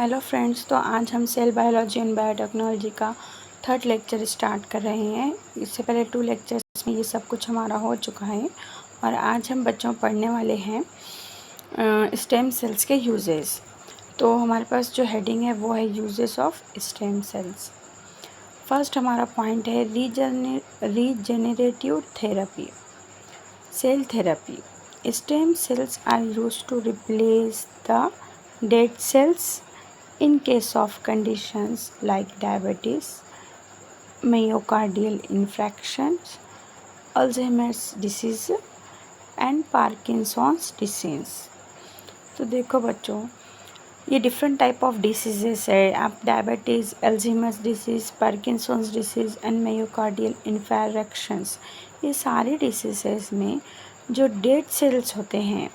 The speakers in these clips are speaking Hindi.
हेलो फ्रेंड्स, तो आज हम सेल बायोलॉजी एंड बायोटेक्नोलॉजी का थर्ड लेक्चर स्टार्ट कर रहे हैं। इससे पहले 2 लेक्चर्स में ये सब कुछ हमारा हो चुका है और आज हम बच्चों पढ़ने वाले हैं स्टेम सेल्स के यूजेस। तो हमारे पास जो हेडिंग है वो है uses of stem cells. First हमारा पॉइंट है regenerative therapy, cell therapy. Stem cells are used to replace the dead cells in case of conditions like diabetes, myocardial infarctions, Alzheimer's disease and Parkinson's disease। तो देखो बच्चों, ये डिफरेंट टाइप ऑफ डिसीज़ेस है। आप diabetes, Alzheimer's disease, Parkinson's disease and myocardial infarctions, ये सारे डिसीज़ेस में जो डेड सेल्स होते हैं,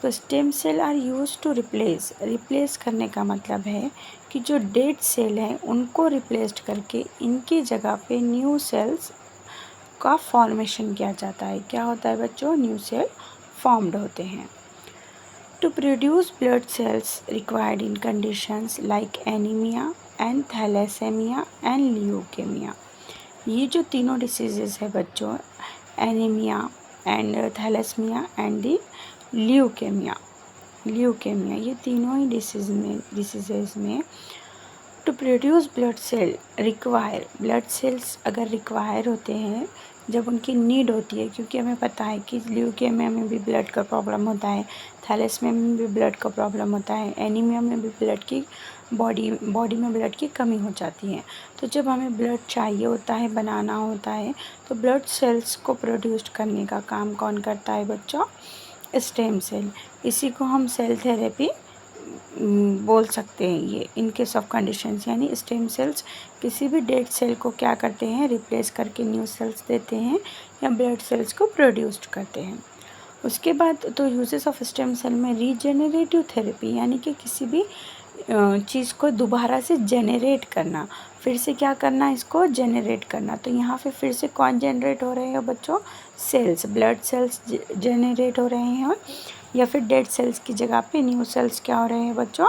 तो stem cell are use to replace करने का मतलब है कि जो डेड सेल है उनको रिप्लेस करके इनकी जगह पे न्यू सेल्स का फॉर्मेशन किया जाता है। क्या होता है बच्चों? न्यू सेल फॉर्म्ड होते हैं। To produce blood cells required in conditions like anaemia and thalassaemia and leukaemia. ये जो तीनों डिसीजेस है बच्चों, anaemia and thalassaemia and the leukaemia, ये तीनों ही डिसीजेस में to produce blood cell require, blood cells अगर रिक्वायर होते हैं, जब उनकी नीड होती है, क्योंकि हमें पता है कि ल्यूकेमिया में भी ब्लड का प्रॉब्लम होता है, थैलेसेमिया में भी ब्लड का प्रॉब्लम होता है, एनीमिया में भी ब्लड की बॉडी में ब्लड की कमी हो जाती है। तो जब हमें ब्लड चाहिए होता है, बनाना होता है, तो ब्लड सेल्स को प्रोड्यूस करने का काम कौन करता है बच्चों? Stem cell. इसी को हम सेल थेरेपी बोल सकते हैं। ये इन केस ऑफ कंडीशंस, यानी स्टेम सेल्स किसी भी डेड सेल को क्या करते हैं? रिप्लेस करके न्यू सेल्स देते हैं या ब्लड सेल्स को प्रोड्यूस करते हैं। उसके बाद तो यूजेस ऑफ स्टेम सेल में रीजेनरेटिव थेरेपी, यानी कि किसी भी चीज़ को दोबारा से जेनरेट करना, फिर से क्या करना? इसको जेनरेट करना। तो यहाँ पे फिर से कौन जेनरेट हो रहे हैं बच्चों? सेल्स, ब्लड सेल्स जेनरेट हो रहे हैं, या फिर डेड सेल्स की जगह पे न्यू सेल्स क्या हो रहे हैं बच्चों?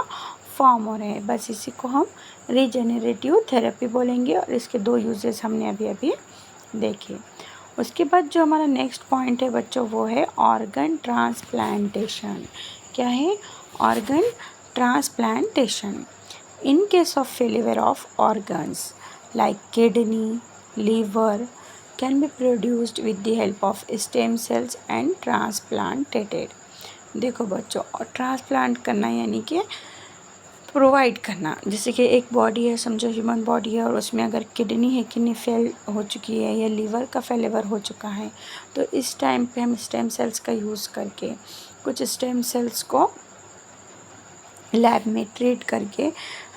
फॉर्म हो रहे हैं। बस इसी को हम रीजेनरेटिव थेरेपी बोलेंगे और इसके 2 यूजेस हमने अभी देखे। उसके बाद जो हमारा नेक्स्ट पॉइंट है बच्चों, वो है ऑर्गन ट्रांसप्लांटेशन। क्या है? Organ transplantation. In case of failure of organs like kidney, liver can be produced with the help of stem cells and transplanted. देखो बच्चों, और ट्रांसप्लांट करना यानी कि प्रोवाइड करना। जैसे कि एक बॉडी है, समझो ह्यूमन बॉडी है, और उसमें अगर किडनी फेल हो चुकी है या लीवर का फेलियर हो चुका है, तो इस टाइम पे हम स्टेम सेल्स का यूज़ करके कुछ स्टेम सेल्स को लैब में ट्रीट करके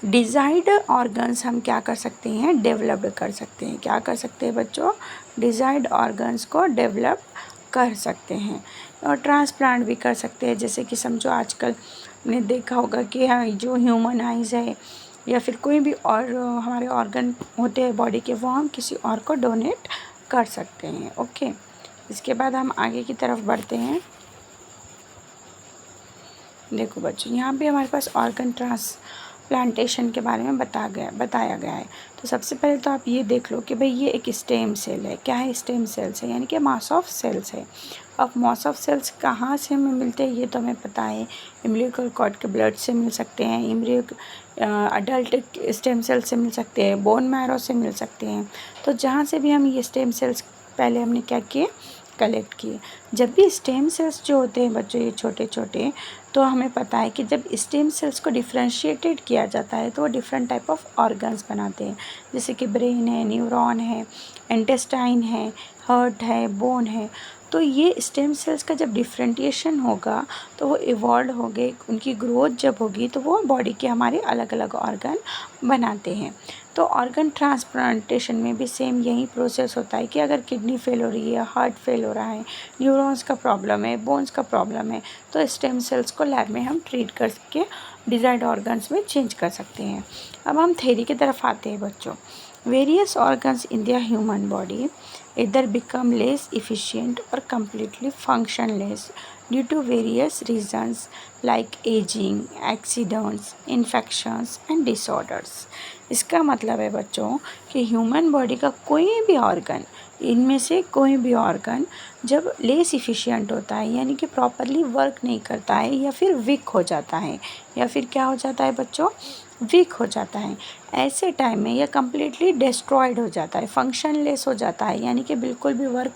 डिज़ायर्ड ऑर्गन्स हम क्या कर सकते हैं? डेवलप कर सकते हैं। क्या कर सकते हैं बच्चों? डिज़ायर्ड ऑर्गन्स को डेवलप कर सकते हैं और ट्रांसप्लांट भी कर सकते हैं। जैसे कि समझो आजकल ने देखा होगा कि जो ह्यूमन आइज़ है या फिर कोई भी और हमारे ऑर्गन होते हैं बॉडी के, वो हम किसी और को डोनेट कर सकते हैं। ओके, इसके बाद हम आगे की तरफ बढ़ते हैं। देखो बच्चों, यहाँ पे हमारे पास ऑर्गन ट्रांसप्लांटेशन के बारे में बताया गया है। तो सबसे पहले तो आप ये देख लो कि भाई ये एक स्टेम सेल है। क्या है? स्टेम सेल्स है, यानी कि मास ऑफ सेल्स है। अब मास ऑफ सेल्स कहाँ से हमें मिलते हैं ये तो हमें पता है। इम्बिलिकल कॉर्ड के ब्लड से मिल सकते हैं, अडल्ट स्टेम सेल से मिल सकते हैं, बोन मैरो से मिल सकते हैं। तो जहाँ से भी हम ये स्टेम सेल्स पहले हमने क्या किए? कलेक्ट किए। जब भी स्टेम सेल्स जो होते हैं बच्चों, ये छोटे छोटे, तो हमें पता है कि जब स्टेम सेल्स को डिफ्रेंशिएटेड किया जाता है तो वो डिफरेंट टाइप ऑफ ऑर्गन्स बनाते हैं। जैसे कि ब्रेन है, न्यूरॉन है, इंटेस्टाइन है, हार्ट है, बोन है। तो ये स्टेम सेल्स का जब डिफ्रेंटिएशन होगा तो वो इवॉल्व होंगे, उनकी ग्रोथ जब होगी तो वो बॉडी के हमारे अलग अलग ऑर्गन बनाते हैं। तो ऑर्गन ट्रांसप्लांटेशन में भी सेम यही प्रोसेस होता है कि अगर किडनी फेल हो रही है, हार्ट फेल हो रहा है, न्यूरॉन्स का प्रॉब्लम है, बोन्स का प्रॉब्लम है, तो स्टेम सेल्स को लैब में हम ट्रीट करके डिज़ायर्ड ऑर्गन्स में चेंज कर सकते हैं। अब हम थ्योरी की तरफ आते हैं बच्चों। Various organs in the human body either become less efficient or completely functionless due to various reasons like aging, accidents, infections and disorders. इसका मतलब है बच्चों कि ह्यूमन बॉडी का कोई भी ऑर्गन, इनमें से कोई भी ऑर्गन जब लेस इफ़िशियंट होता है यानी कि प्रॉपरली वर्क नहीं करता है या फिर वीक हो जाता है, या फिर क्या हो जाता है बच्चों, वीक हो जाता है, ऐसे टाइम में यह कम्प्लीटली डिस्ट्रॉयड हो जाता है, फंक्शनलेस हो जाता है, यानी कि बिल्कुल भी वर्क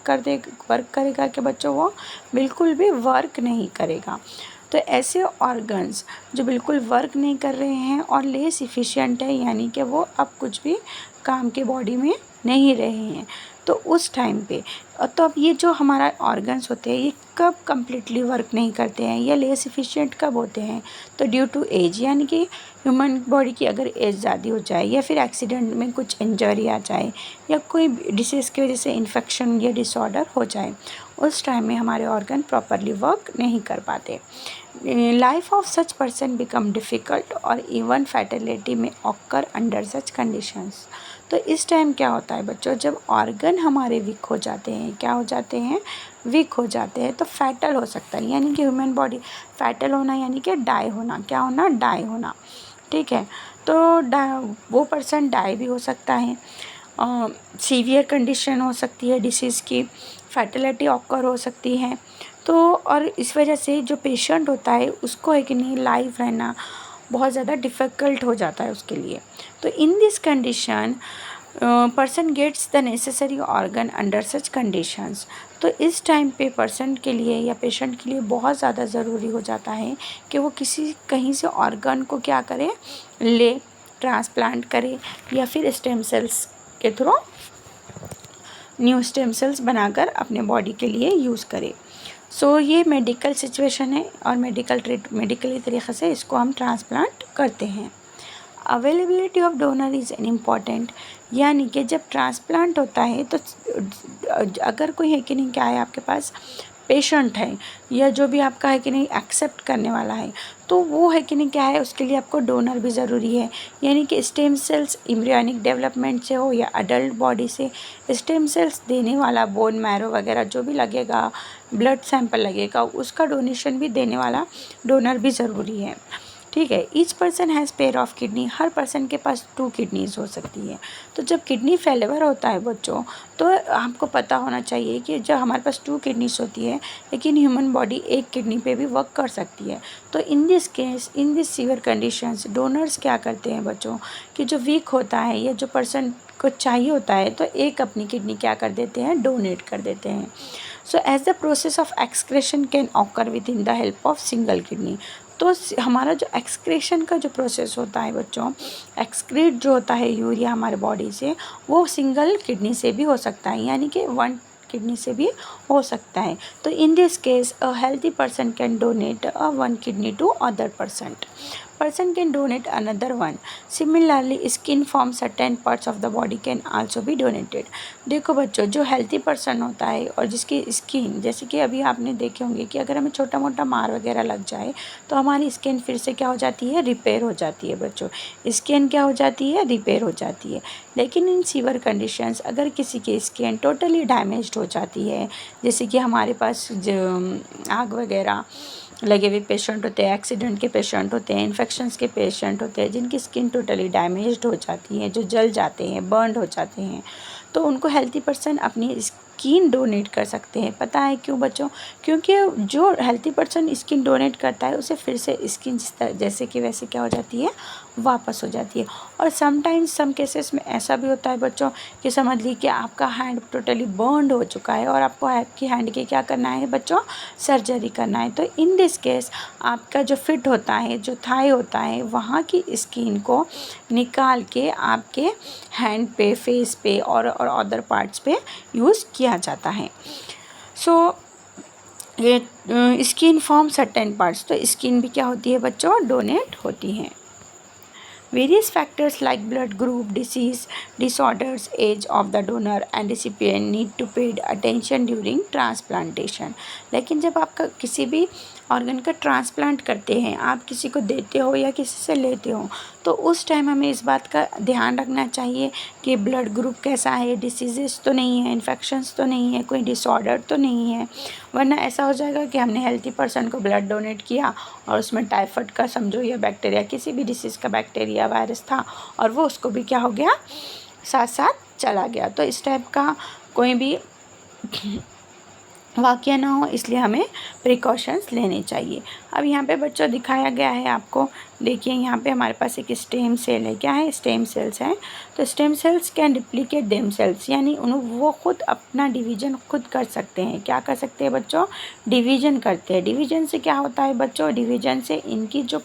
करेगा कि बच्चों वो बिल्कुल भी वर्क नहीं करेगा। तो ऐसे ऑर्गन्स जो बिल्कुल वर्क नहीं कर रहे हैं और लेस इफ़िशियंट है, यानी कि वो अब कुछ भी काम के बॉडी में नहीं रहे हैं, तो उस टाइम पे तो अब ये जो हमारा ऑर्गन्स होते हैं ये कब कम्प्लीटली वर्क नहीं करते हैं या लेस इफ़िशियंट कब होते हैं, तो ड्यू टू एज, यानी कि ह्यूमन बॉडी की अगर एज ज़्यादा हो जाए या फिर एक्सीडेंट में कुछ इंजरी आ जाए या कोई डिसीज़ की वजह से इन्फेक्शन या डिसऑर्डर हो जाए, उस टाइम में हमारे ऑर्गन प्रॉपरली वर्क नहीं कर पाते। Life of such person become difficult और इवन फैटलिटी में ऑकर अंडर सच कंडीशंस। तो इस टाइम क्या होता है बच्चों, जब ऑर्गन हमारे वीक हो जाते हैं, क्या हो जाते हैं, वीक हो जाते हैं, तो फैटल हो सकता है, यानी कि ह्यूमन बॉडी फैटल होना यानी कि डाई होना, क्या होना, डाई होना, ठीक है। तो वो पर्सन डाई भी हो सकता है, सीवियर कंडीशन हो सकती है डिसीज़ की, फैटलिटी ऑकर हो सकती है। तो और इस वजह से जो पेशेंट होता है उसको है कि नहीं लाइफ रहना बहुत ज़्यादा डिफ़िकल्ट हो जाता है उसके लिए। तो in this condition person gets the necessary organ under such conditions. तो इस टाइम पे पर्सन के लिए या पेशेंट के लिए बहुत ज़्यादा ज़रूरी हो जाता है कि वो कहीं से ऑर्गन को क्या करे, ले, ट्रांसप्लांट करे या फिर स्टेम सेल्स के थ्रू न्यू स्टेम सेल्स बनाकर अपने बॉडी के लिए यूज़ करे। सो ये मेडिकल सिचुएशन है और मेडिकली तरीक़े से इसको हम ट्रांसप्लांट करते हैं। Availability of donor is an important, यानी कि जब ट्रांसप्लांट होता है तो अगर कोई है कि नहीं क्या है आपके पास पेशेंट है या जो भी आपका है कि नहीं एक्सेप्ट करने वाला है, तो वो है कि नहीं क्या है, उसके लिए आपको डोनर भी ज़रूरी है। यानी कि स्टेम सेल्स एम्ब्रियोनिक डेवलपमेंट से हो या अडल्ट बॉडी से, स्टेम सेल्स देने वाला बोन मैरो वगैरह जो भी लगेगा, ब्लड सैंपल लगेगा, उसका डोनेशन भी देने वाला डोनर भी ज़रूरी है, ठीक है। Each person has pair of kidney, her person के पास 2 किडनीज़ हो सकती है। तो जब किडनी फेलियर होता है बच्चों, तो आपको पता होना चाहिए कि जब हमारे पास 2 किडनीज़ होती है लेकिन ह्यूमन बॉडी एक किडनी पे भी वर्क कर सकती है। तो in this case, in this severe conditions, donors क्या करते हैं बच्चों कि जो वीक होता है या जो पर्सन को चाहिए होता है तो एक अपनी किडनी क्या कर देते हैं, डोनेट कर देते हैं। So as the process of excretion can occur within the help of single kidney. तो हमारा जो एक्सक्रेशन का जो प्रोसेस होता है बच्चों, एक्सक्रीट जो होता है यूरिया हमारे बॉडी से, वो सिंगल किडनी से भी हो सकता है, यानी कि 1 किडनी से भी हो सकता है। तो in this case a healthy person can donate 1 kidney to other person can donate another one. Similarly, skin from certain parts of the body can also be donated. देखो बच्चों, जो हेल्थी पर्सन होता है और जिसकी स्किन, जैसे कि अभी आपने देखे होंगे कि अगर हमें छोटा मोटा मार वगैरह लग जाए तो हमारी स्किन फिर से क्या हो जाती है, रिपेयर हो जाती है बच्चों, स्किन क्या हो जाती है, रिपेयर हो जाती है। लेकिन इन सीवियर कंडीशंस अगर किसी की स्किन टोटली डैमेज्ड हो जाती है, जैसे कि हमारे पास आग वगैरह लगे हुए पेशेंट होते हैं, एक्सीडेंट के पेशेंट होते हैं, इन्फेक्शंस के पेशेंट होते हैं, जिनकी स्किन टोटली डैमेज्ड हो जाती है, जो जल जाते हैं, बर्न हो जाते हैं, तो उनको हेल्थी पर्सन अपनी स्किन डोनेट कर सकते हैं। पता है क्यों बच्चों? क्योंकि जो हेल्थी पर्सन स्किन डोनेट करता है उसे फिर से स्किन जैसे कि वैसे क्या हो जाती है, वापस हो जाती है। और समटाइम्स सम केसेस में ऐसा भी होता है बच्चों कि समझ लीजिए कि आपका हैंड टोटली बर्नड हो चुका है और आपको आपकी हैंड की क्या करना है बच्चों, सर्जरी करना है। तो इन दिस केस आपका जो फिट होता है, जो थाई होता है, वहाँ की स्किन को निकाल के आपके हैंड पे, फेस पे और अदर पार्ट्स पे यूज़ किया जाता है। सो ये स्किन फॉर्म सर्टेन पार्ट्स, तो स्किन भी क्या होती है बच्चों, डोनेट होती हैं। Various factors like blood group, disease, disorders, age of the donor and recipient need to paid attention during transplantation. लेकिन जब आपका किसी भी ऑर्गन का ट्रांसप्लांट करते हैं, आप किसी को देते हो या किसी से लेते हो, तो उस टाइम हमें इस बात का ध्यान रखना चाहिए कि ब्लड ग्रुप कैसा है, डिसीजेस तो नहीं है, इन्फेक्शंस तो नहीं है, कोई डिसऑर्डर तो नहीं है, वरना ऐसा हो जाएगा कि हमने हेल्थी पर्सन को ब्लड डोनेट किया और उसमें टाइफाइड का समझो या बैक्टीरिया, किसी भी डिसीज़ का बैक्टीरिया वायरस था और वो उसको भी क्या हो गया, साथ साथ चला गया। तो इस टाइप का कोई भी वाक़या ना हो, इसलिए हमें प्रिकॉशंस लेने चाहिए। अब यहाँ पे बच्चों दिखाया गया है आपको, देखिए यहाँ पे हमारे पास एक स्टेम सेल है। क्या है? स्टेम सेल्स हैं। तो stem cells can replicate themselves, यानी वो खुद अपना डिवीज़न खुद कर सकते हैं। क्या कर सकते हैं बच्चों? डिवीज़न करते हैं। डिवीज़न से क्या होता है बच्चों? डिवीज़न से इनकी जो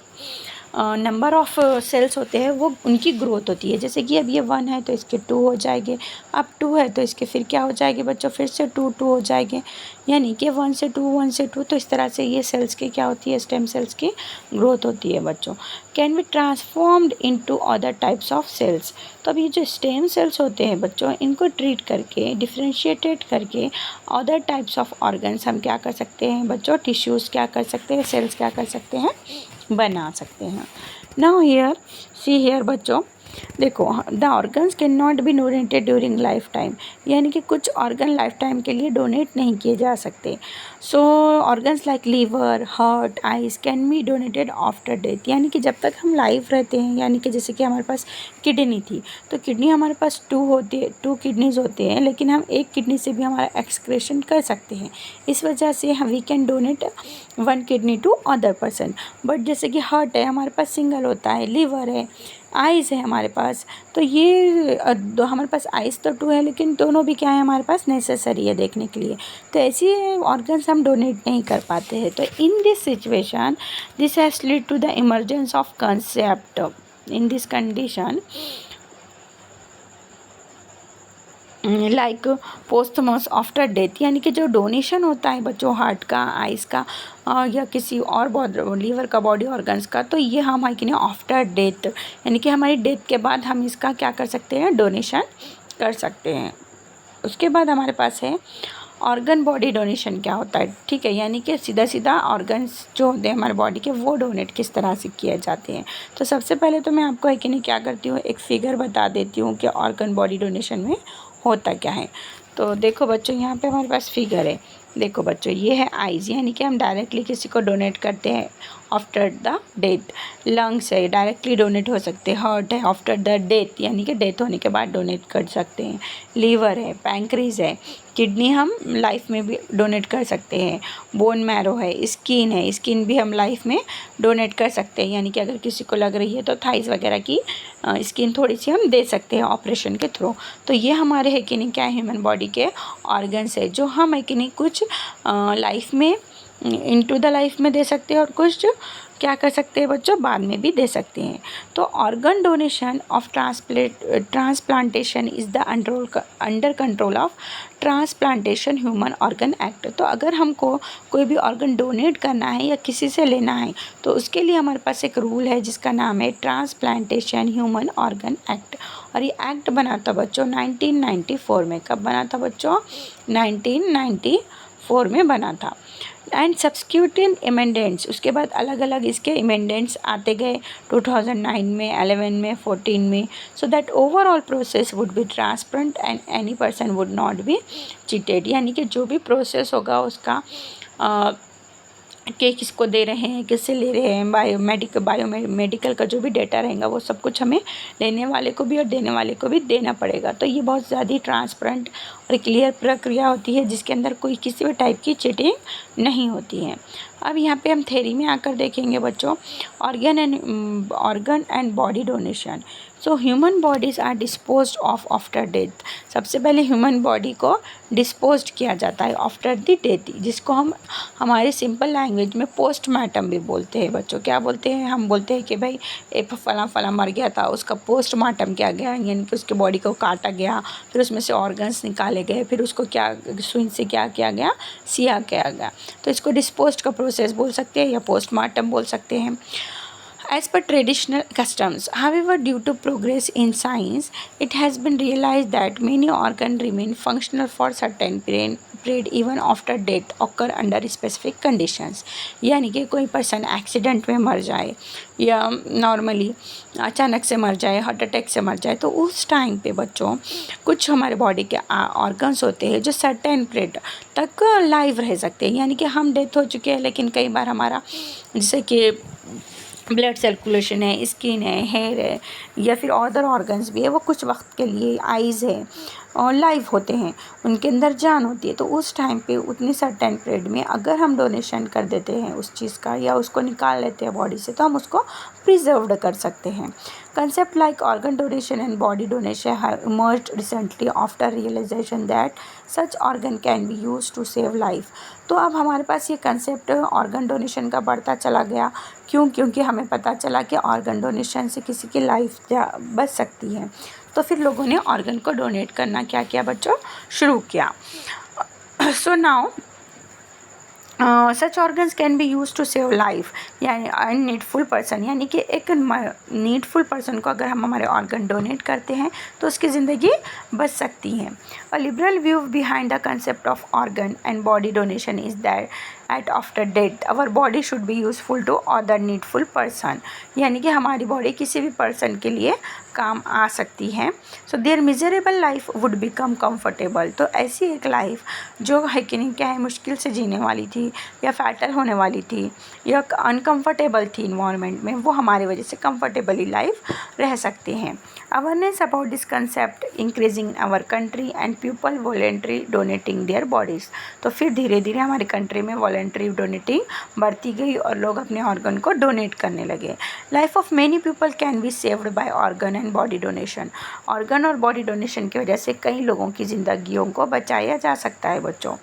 नंबर ऑफ़ सेल्स होते हैं वो उनकी ग्रोथ होती है। जैसे कि अब ये 1 है तो इसके 2 हो जाएंगे, अब 2 है तो इसके फिर क्या हो जाएंगे बच्चों? फिर से 2 हो जाएंगे, यानी कि 1 से 2 1 से 2। तो इस तरह से ये सेल्स की क्या होती है? स्टेम सेल्स की ग्रोथ होती है बच्चों। Can be transformed into other types of cells. तो अब ये जो स्टेम सेल्स होते हैं बच्चों, इनको ट्रीट करके, डिफ्रेंशिएटेड करके अदर टाइप्स ऑफ ऑर्गन्स हम क्या कर सकते हैं बच्चों? टिश्यूज़ क्या कर सकते हैं? सेल्स क्या कर सकते हैं? बना सकते हैं। नाउ हियर सी हियर बच्चों, देखो, the organs can not be donated during life time, यानी कि कुछ ऑर्गन लाइफ टाइम के लिए डोनेट नहीं किए जा सकते। So organs like liver, heart, eyes can be donated after death, यानी कि जब तक हम लाइव रहते हैं, यानी कि जैसे कि हमारे पास किडनी थी, तो किडनी हमारे पास 2 किडनीज होते हैं, लेकिन हम एक किडनी से भी हमारा एक्सक्रेशन कर सकते हैं। इस वजह से हम we can donate 1 kidney to other person. But जैसे कि हार्ट है हमारे पास सिंगल होता है, लीवर है, आइज़ है हमारे पास, तो ये हमारे पास आइज़ तो 2 है, लेकिन दोनों भी क्या है हमारे पास? नेसेसरी है देखने के लिए। तो ऐसी ऑर्गन्स हम डोनेट नहीं कर पाते हैं। तो in this situation this has lead to the emergence of concept. In this condition like posthumous after death, यानी कि जो डोनेशन होता है बच्चों हार्ट का, आइज़ का या किसी और लीवर का, बॉडी ऑर्गन्स का, तो ये हम आफ्टर डेथ, यानी कि हमारी डेथ के बाद हम इसका क्या कर सकते हैं? डोनेशन कर सकते हैं। उसके बाद हमारे पास है ऑर्गन बॉडी डोनेशन। क्या होता है? ठीक है, यानी कि सीधा सीधा ऑर्गन्स जो होते हैं हमारे बॉडी के, वो डोनेट किस तरह से किए जाते हैं। तो सबसे पहले तो मैं आपको क्या करती हूँ, एक फिगर बता देती हूँ कि ऑर्गन बॉडी डोनेशन में होता क्या है। तो देखो बच्चों, यहाँ पे हमारे पास फिगर है। देखो बच्चों, ये है आइज़, यानी कि हम डायरेक्टली किसी को डोनेट करते हैं आफ्टर द डेथ। लंग्स है, डायरेक्टली डोनेट हो सकते हैं। हार्ट है, आफ्टर द डेथ, यानी कि डेथ होने के बाद डोनेट कर सकते हैं। लीवर है, पैंक्रीज है, किडनी हम लाइफ में भी डोनेट कर सकते हैं। बोन मैरो है, स्किन है, स्किन भी हम लाइफ में डोनेट कर सकते हैं, यानी कि अगर किसी को लग रही है तो थाइस वगैरह की स्किन थोड़ी सी हम दे सकते हैं ऑपरेशन के थ्रू। तो ये हमारे है कि नहीं क्या है, ह्यूमन बॉडी के ऑर्गन्स है, जो हम है कि नहीं कुछ लाइफ में, इनटू द लाइफ में दे सकते हैं और कुछ क्या कर सकते हैं बच्चों? बाद में भी दे सकते हैं। तो organ donation of transplantation is the under control of transplantation human organ act. तो अगर हमको कोई भी ऑर्गन डोनेट करना है या किसी से लेना है, तो उसके लिए हमारे पास एक रूल है जिसका नाम है ट्रांसप्लांटेशन ह्यूमन ऑर्गन एक्ट। और ये एक्ट बना था बच्चों 1994 में। कब बना था बच्चों? 1994 में बना था। एंड सब्सिक्यूटेंट अमेंडेंट्स, उसके बाद अलग अलग इसके अमेंडेंट्स आते गए 2009 में, 11 में, 14 में, so that overall process would be transparent and any person would not be cheated, यानी कि जो भी प्रोसेस होगा उसका कि किसको दे रहे हैं, किससे ले रहे हैं, बायोमेडिकल का जो भी डेटा रहेगा वो सब कुछ हमें लेने वाले को भी और देने वाले को भी देना पड़ेगा। तो ये बहुत ज़्यादा ट्रांसपेरेंट और क्लियर प्रक्रिया होती है जिसके अंदर कोई किसी भी टाइप की चीटिंग नहीं होती है। अब यहाँ पे हम थ्योरी में आकर देखेंगे बच्चों, organ and body donation. So human bodies are disposed of after death. सबसे पहले ह्यूमन बॉडी को डिस्पोज्ड किया जाता है आफ्टर द डेथ, जिसको हम हमारे सिंपल लैंग्वेज में पोस्टमार्टम भी बोलते हैं बच्चों। क्या बोलते हैं? हम बोलते हैं कि भाई एक फला मर गया था, उसका पोस्टमार्टम किया गया, यानी कि उसके बॉडी को काटा गया, फिर उसमें से ऑर्गन्स निकाले गए, फिर उसको क्या सुई से क्या किया गया, सिया किया गया। तो इसको डिस्पोज्ड का प्रोसेस बोल सकते हैं या पोस्टमार्टम बोल सकते हैं। As per traditional customs. However, due to progress in science, it has been realized that many organs remain functional for certain period even after death occur under specific conditions. यानी कि कोई पर्सन एक्सीडेंट में मर जाए या नॉर्मली अचानक से मर जाए, हार्ट अटैक से मर जाए, तो उस टाइम पे बच्चों कुछ हमारे बॉडी के ऑर्गन्स होते हैं जो सर्टेन पीरियड तक लाइव रह सकते हैं। यानी कि हम डेथ हो चुके हैं लेकिन कई बार हमारा जैसे कि ब्लड सर्कुलेशन है, स्किन है, हेयर है या फिर अदर ऑर्गन्स भी है, वो कुछ वक्त के लिए, आइज़ है और लाइव होते हैं, उनके अंदर जान होती है। तो उस टाइम पे उतने सर्टेन पीरियड में अगर हम डोनेशन कर देते हैं उस चीज़ का या उसको निकाल लेते हैं बॉडी से, तो हम उसको प्रिजर्व्ड कर सकते हैं। Concept like organ donation and body donation have emerged recently after realization that such organ can be used to save life। तो अब हमारे पास ये कंसेप्ट ऑर्गन डोनेशन का बढ़ता चला गया। क्यों? क्योंकि हमें पता चला कि ऑर्गन डोनेशन से किसी की लाइफ बच सकती है। तो फिर लोगों ने ऑर्गन को डोनेट करना क्या किया बच्चों? शुरू किया। So now such organs can be use to save life, यानी नीडफुल पर्सन, यानी कि एक नीडफुल पर्सन को अगर हम हमारे ऑर्गन डोनेट करते हैं तो उसकी ज़िंदगी बच सकती है। A liberal view behind the concept of organ and body donation is that at after death our body should be useful to other needful person, यानी कि हमारी बॉडी किसी भी पर्सन के लिए काम आ सकती है। So their miserable life would become comfortable, तो ऐसी एक लाइफ जो है कि नहीं क्या है, मुश्किल से जीने वाली थी या फैटल होने वाली थी या अनकंफर्टेबल थी इन्वायरमेंट में, वो हमारी वजह से कंफर्टेबली लाइफ रह सकते हैं। Awareness about this concept increasing our country and people voluntary donating their bodies, तो फिर धीरे धीरे हमारी कंट्री में वॉलेंट्री डोनेटिंग बढ़ती गई और लोग अपने ऑर्गन को डोनेट करने लगे। Life of many people can be saved by organ and body donation, organ और बॉडी डोनेशन की वजह से कई लोगों की ज़िंदगियों को बचाया जा सकता है बच्चों।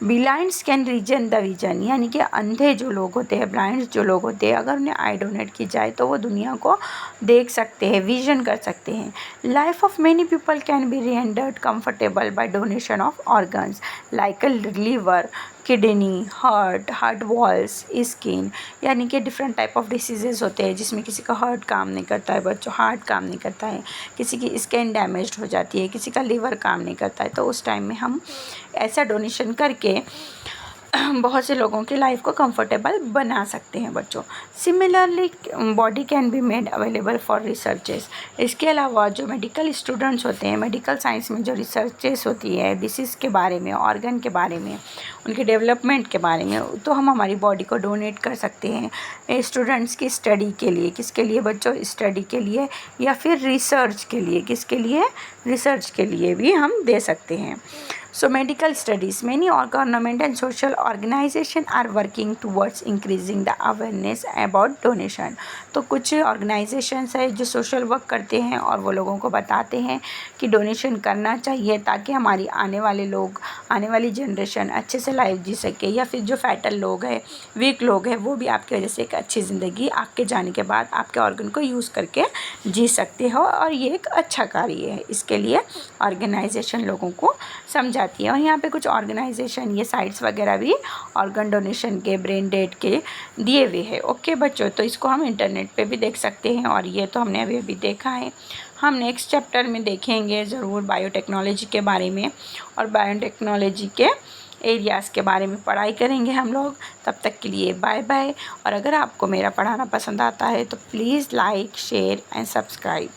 Blinds can regain the vision, यानी कि अंधे जो लोग होते हैं, ब्लाइंड्स जो लोग होते हैं, अगर उन्हें आई डोनेट की जाए तो वो दुनिया को देख सकते हैं, विजन कर सकते हैं। Life of many people can be rendered comfortable by donation of organs like liver, kidney, heart valves, skin, यानी कि डिफरेंट टाइप ऑफ डिसीजेज़ होते हैं जिसमें किसी का हार्ट काम नहीं करता है बच्चों, हार्ट काम नहीं करता है, किसी की स्किन डैमेज्ड हो जाती है, किसी का लीवर काम नहीं करता है, तो उस टाइम में हम ऐसा डोनेशन करके बहुत से लोगों की लाइफ को कंफर्टेबल बना सकते हैं बच्चों। Similarly body can be made available for researches, इसके अलावा जो मेडिकल स्टूडेंट्स होते हैं, मेडिकल साइंस में जो रिसर्चेस होती है डिसीज़ के बारे में, ऑर्गन के बारे में, उनके डेवलपमेंट के बारे में, तो हम हमारी बॉडी को डोनेट कर सकते हैं स्टूडेंट्स की स्टडी के लिए। किसके लिए बच्चों? स्टडी के लिए या फिर रिसर्च के लिए। किसके लिए? रिसर्च के लिए भी हम दे सकते हैं। So medical studies, many government and social organization are working towards increasing the awareness about donation। तो कुछ ऑर्गेनाइजेशंस है जो सोशल वर्क करते हैं और वो लोगों को बताते हैं कि डोनेशन करना चाहिए ताकि हमारी आने वाले लोग, आने वाली जनरेशन अच्छे से लाइफ जी सके, या फिर जो फैटल लोग हैं, वीक लोग हैं, वो भी आपकी वजह से एक अच्छी ज़िंदगी आपके जाने के बाद आपके ऑर्गन को यूज़ करके जी सकते हो, और ये एक अच्छा कार्य है। इसके लिए ऑर्गेनाइजेशन लोगों को समझाती है। और यहाँ पे कुछ ऑर्गेनाइजेशन ये साइट्स वगैरह भी ऑर्गन डोनेशन के, ब्रेन डेड के दिए हुए हैं। ओके बच्चों, तो इसको हम इंटरनेट पे भी देख सकते हैं, और ये तो हमने अभी देखा है। हम नेक्स्ट चैप्टर में देखेंगे ज़रूर बायोटेक्नोलॉजी के बारे में, और बायोटेक्नोलॉजी के एरियाज़ के बारे में पढ़ाई करेंगे हम लोग। तब तक के लिए बाय बाय। और अगर आपको मेरा पढ़ाना पसंद आता है तो please like, share and subscribe.